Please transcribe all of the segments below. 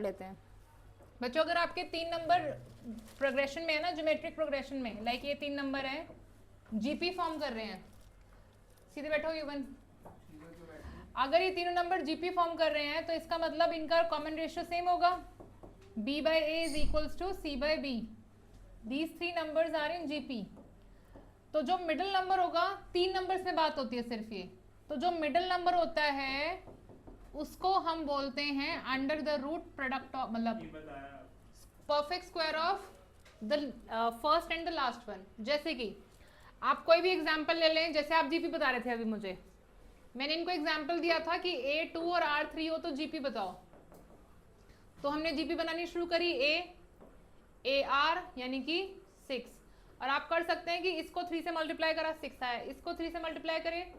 लेते हैं बच्चों। अगर आपके 3 नंबर प्रोग्रेशन में है ना, ज्योमेट्रिक प्रोग्रेशन में, लाइक ये 3 नंबर है, जीपी फॉर्म कर रहे हैं, सीधे बैठो युवन। अगर ये तीनों नंबर जीपी फॉर्म कर रहे हैं तो इसका मतलब इनका कॉमन रेशियो सेम होगा, b by a is equals to c by b. These 3 numbers are in GP. तो जो मिडिल नंबर होगा, 3 नंबर्स में बात होती है सिर्फ ये, तो जो मिडिल नंबर होता है उसको हम बोलते हैं under the root product of, मतलब perfect square of the first and the last one. जैसे कि आप कोई भी एग्जांपल ले लें, जैसे आप जीपी बता रहे थे अभी मुझे, मैंने इनको एग्जांपल दिया था कि A2 और R3 हो तो जीपी बताओ, तो हमने जीपी बनानी शुरू करी, AR यानी कि 6, और आप कर सकते हैं कि इसको 3 से मल्टीप्लाई करा 6 आया, इसको 3 से मल्टीप्लाई करें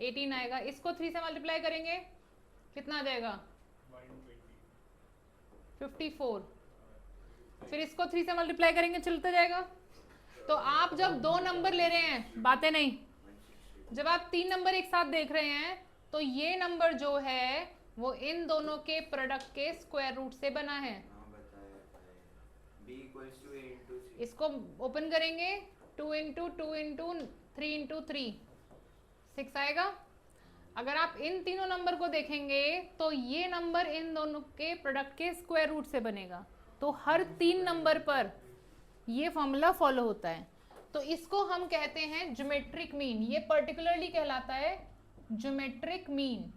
18 आएगा, इसको 3 से मल्टीप्लाई करेंगे कितना आ जाएगा 54, फिर इसको 3 से मल्टीप्लाई करेंगे चलता जाएगा। तो आप जब 2 नंबर ले रहे हैं, बातें नहीं, जब आप 3 नंबर एक साथ देख रहे हैं तो ये नंबर जो है वो इन दोनों के प्रोडक्ट के स्क्वायर रूट से बना है। इसको ओपन करेंगे 2 इंटू 2 इंटू 3 इंटू 3 6 आएगा। अगर आप इन तीनों नंबर को देखेंगे तो ये नंबर इन दोनों के प्रोडक्ट के स्क्वायर रूट से बनेगा, तो हर 3 नंबर पर ये फॉर्मूला फॉलो होता है। तो इसको हम कहते हैं ज्योमेट्रिक मीन, ये पर्टिकुलरली कहलाता है ज्योमेट्रिक मीन।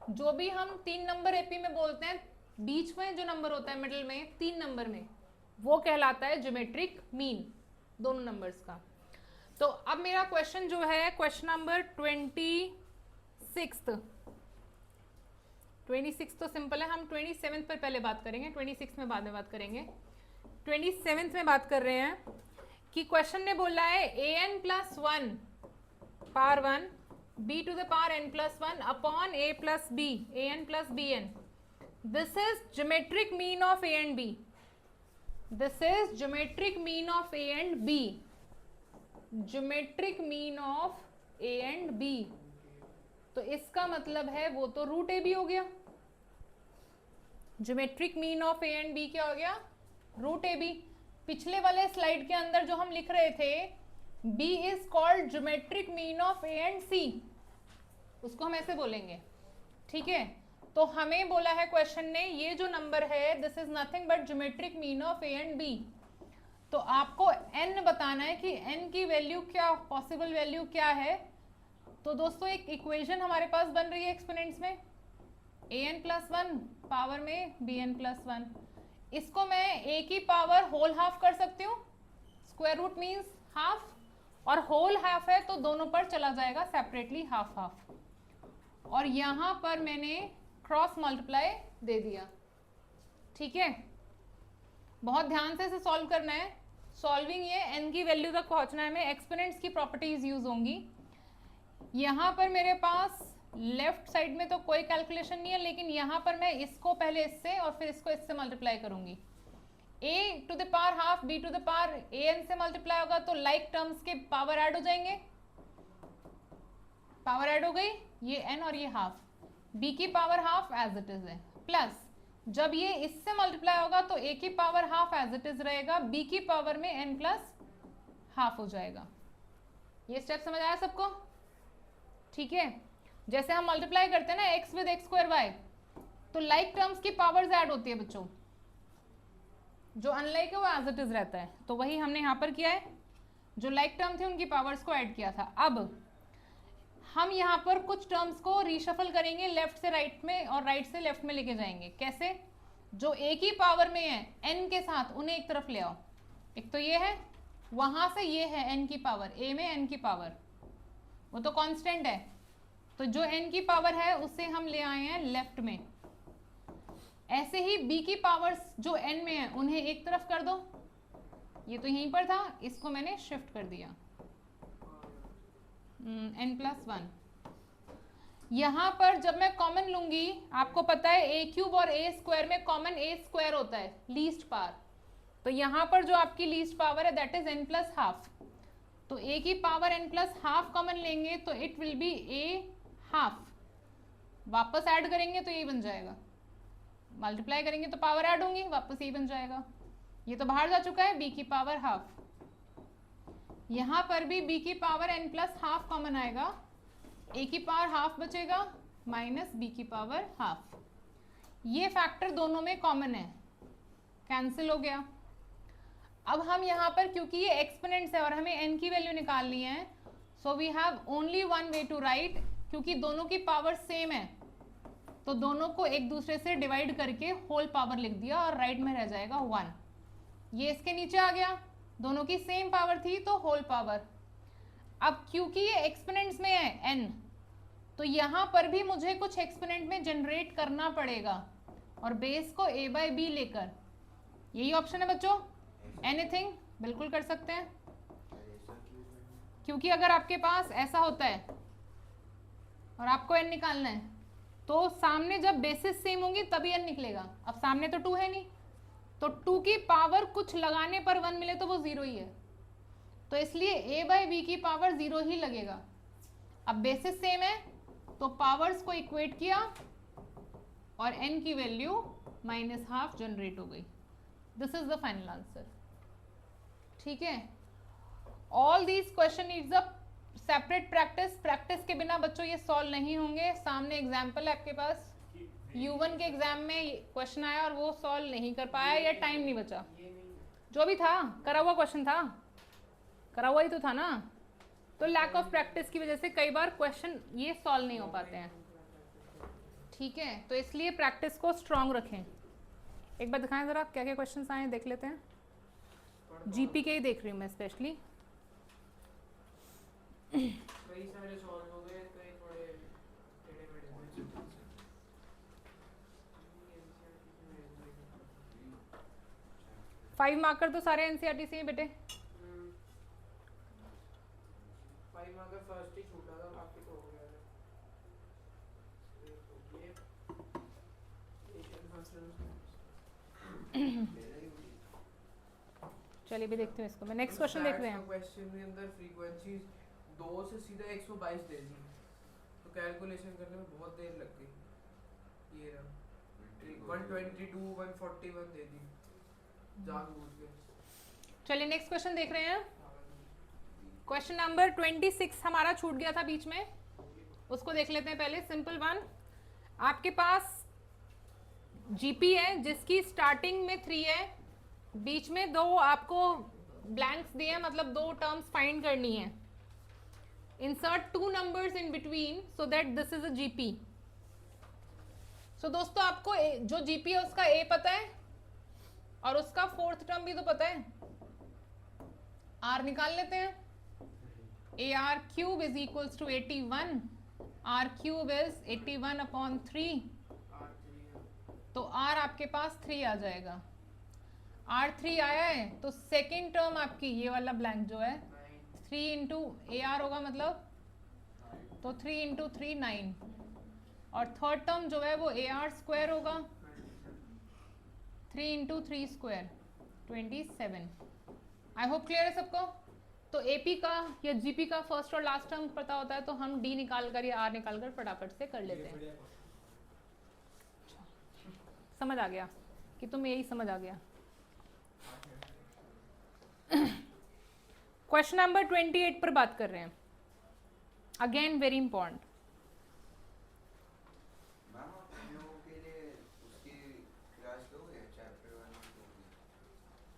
जो भी हम 3 नंबर एपी में बोलते हैं, बीच में जो नंबर होता है मिडिल में 3 नंबर में, वो कहलाता है ज्योमेट्रिक मीन दोनों नंबर्स का। तो अब मेरा क्वेश्चन जो है, क्वेश्चन नंबर 26 तो सिंपल है, हम 27 पर पहले बात करेंगे, 26 में बाद में बात करेंगे। 27 में बात कर रहे हैं कि क्वेश्चन ने बोला है an plus 1 power 1 b to the power n plus 1 upon a plus b, an plus bn। This is geometric mean of a and b, this is geometric mean of a and b, geometric mean of a and b। तो इसका मतलब है वो तो root A B हो गया, geometric mean of a and b क्या हो गया, रूट ए बी। पिछले वाले स्लाइड के अंदर जो हम लिख रहे थे b is called geometric mean of a and c, उसको हम ऐसे बोलेंगे, ठीक है। तो हमें बोला है क्वेश्चन ने ये जो नंबर है this is nothing but geometric mean of a and b। तो आपको n बताना है कि n की वैल्यू क्या, पॉसिबल वैल्यू क्या है। तो दोस्तों एक इक्वेशन हमारे पास बन रही है एक्सपोनेंट्स में, an प्लस 1 पावर में bn प्लस 1, इसको मैं a की पावर होल हाफ कर सकती हूँ, स्क्वायर रूट मीन्स हाफ, और होल हाफ है तो दोनों पर चला जाएगा सेपरेटली हाफ हाफ, और यहाँ पर मैंने क्रॉस मल्टीप्लाई दे दिया, ठीक है। बहुत ध्यान से इसे सॉल्व करना है, सॉल्विंग ये n की वैल्यू तक पहुँचना है, हमें एक्सपोनेंट्स की प्रॉपर्टीज यूज होंगी। यहाँ पर मेरे पास लेफ्ट साइड में तो कोई कैलकुलेशन नहीं है, लेकिन यहाँ पर मैं इसको पहले इससे और फिर इसको इससे मल्टीप्लाई करूंगी। a to the power half b to the power an से मल्टीप्लाई होगा तो लाइक टर्म्स के पावर ऐड हो जाएंगे, पावर ऐड हो गई, ये n और ये हाफ, b की power half as it is है, प्लस जब ये इससे मल्टीप्लाई होगा तो a की power half as it is रहेगा, b की पावर में n प्लस हाफ हो जाएगा। ये स्टेप समझ आया सबको, ठीक है। जैसे हम मल्टीप्लाई करते हैं ना x with x square y, तो लाइक टर्म्स की पावर्स ऐड होती है बच्चों, जो अनलाइक है वो एज इट इज रहता है, तो वही हमने यहाँ पर किया है, जो लाइक टर्म थे उनकी पावर्स को ऐड किया था। अब हम यहाँ पर कुछ टर्म्स को रीशफल करेंगे लेफ्ट से राइट में और राइट से लेफ्ट में लेके जाएंगे। कैसे? जो एक ही पावर में है n के साथ उन्हें एक तरफ ले आओ, एक तो ये है, वहां से ये है n की पावर, a में n की पावर, वो तो कांस्टेंट है, तो जो n की पावर है उसे हम ले आए हैं लेफ्ट में। ऐसे ही b की पावर्स जो n में है उन्हें एक तरफ कर दो, ये तो यहीं पर था, इसको मैंने शिफ्ट कर दिया n प्लस 1। यहाँ पर जब मैं कॉमन लूंगी, आपको पता है a क्यूब और a स्क्वायर में कॉमन a स्क्वायर होता है, लीस्ट पावर, तो यहाँ पर जो आपकी लीस्ट पावर है that is n plus half, तो a की power n plus half common लेंगे तो it will be a half, वापस ऐड करेंगे तो ये बन जाएगा, मल्टीप्लाई करेंगे तो पावर ऐड होंगी, वापस यही बन जाएगा। ये तो बाहर जा चुका है, b की पावर हाफ। यहाँ पर भी b की power n plus half common आएगा, a की पावर हाफ बचेगा माइनस b की पावर हाफ। ये फैक्टर दोनों में कॉमन है, कैंसिल हो गया। अब हम यहाँ पर क्योंकि ये एक्सपोनेंट्स है और हमें n की वैल्यू निकालनी है, so we have only one way to write. क्योंकि दोनों की पावर सेम है तो दोनों को एक दूसरे से डिवाइड करके होल पावर लिख दिया और राइट में रह जाएगा 1। ये इसके नीचे आ गया, दोनों की सेम पावर थी तो होल पावर। अब क्योंकि ये एक्सपोनेंट्स में है n, तो यहाँ पर भी मुझे कुछ एक्सपोनेंट में जनरेट करना पड़ेगा और बेस को a बाई बी लेकर। यही ऑप्शन है बच्चों, एनीथिंग बिल्कुल कर सकते हैं। क्योंकि अगर आपके पास ऐसा होता है और आपको n निकालना है तो सामने जब बेसिस सेम होंगी तभी n निकलेगा। अब सामने तो 2 है नहीं, तो 2 की पावर कुछ लगाने पर 1 मिले तो वो 0 ही है, तो इसलिए a बाई बी की पावर 0 ही लगेगा। अब बेसिस सेम है तो पावर्स को इक्वेट किया और n की वैल्यू माइनस हाफ जनरेट हो गई। This is the final answer. ठीक है, all these question needs a separate practice. Practice के बिना बच्चों ये सॉल्व नहीं होंगे। सामने एग्जाम्पल है आपके पास, U1 के एग्जाम में क्वेश्चन आया और वो सॉल्व नहीं कर पाया या टाइम नहीं बचा। जो भी था करा हुआ क्वेश्चन था, करा हुआ ही तो था ना, तो लैक ऑफ प्रैक्टिस की वजह से कई बार क्वेश्चन ये सॉल्व नहीं हो पाते हैं। ठीक है, तो इसलिए प्रैक्टिस को स्ट्रांग रखें। एक बार दिखाएं ज़रा क्या क्या क्वेश्चन आए हैं, देख लेते हैं। जीपी के ही देख रही हूँ मैं स्पेशली। कई सारे सॉल्व हो गए, कई थोड़े टेढ़े-मेढ़े हुए। 5 मार्कर तो सारे एनसीईआरटी से ही बेटे। 5 मार्कर फर्स्ट ही छूटा था, बाकी तो हो गया था। चलिए भी देखते हैं इसको। मैं नेक्स्ट क्वेश्चन देख रहे हैं। क्वेश्चन के अंदर फ्रीक्वेंसी 2 से सीधा 122 दे दी, तो कैलकुलेशन करने में बहुत देर लग गई। ये रहा 122 141 दे दी जानबूझ के। चलिए नेक्स्ट क्वेश्चन देख रहे हैं। क्वेश्चन नंबर 26 हमारा छूट गया था बीच में, उसको देख लेते हैं पहले। सिंपल वन, आपके पास जीपी है जिसकी स्टार्टिंग में 3 है, बीच में 2 आपको ब्लैंक्स दिए हैं, मतलब 2 टर्म्स फाइंड करनी है। Insert 2 numbers in between so that this is a GP. So दोस्तों आपको जो जीपी है उसका ए पता है और उसका 4th टर्म भी तो पता है। आर निकाल लेते हैं। A r cube is equals to 81, r cube is 81 upon 3, तो आर आपके पास 3 आ जाएगा। आर 3 आया है तो सेकेंड टर्म आपकी ये वाला ब्लैंक जो है 3 इंटू ए आर होगा, मतलब तो 3 इंटू 3 9, और थर्ड टर्म जो है वो ए आर स्क्वायर होगा, 3 into 3 square 27। I hope clear है सबको। तो एपी का या जीपी का फर्स्ट और लास्ट टर्म पता होता है तो हम डी निकाल कर या आर निकाल कर फटाफट से कर लेते हैं। समझ आ गया कि तुम्हें यही समझ आ गया। क्वेश्चन नंबर 28 पर बात कर रहे हैं। Again very important.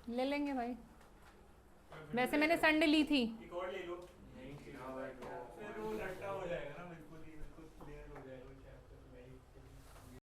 ले लेंगे भाई, वैसे मैंने संडे ली थी।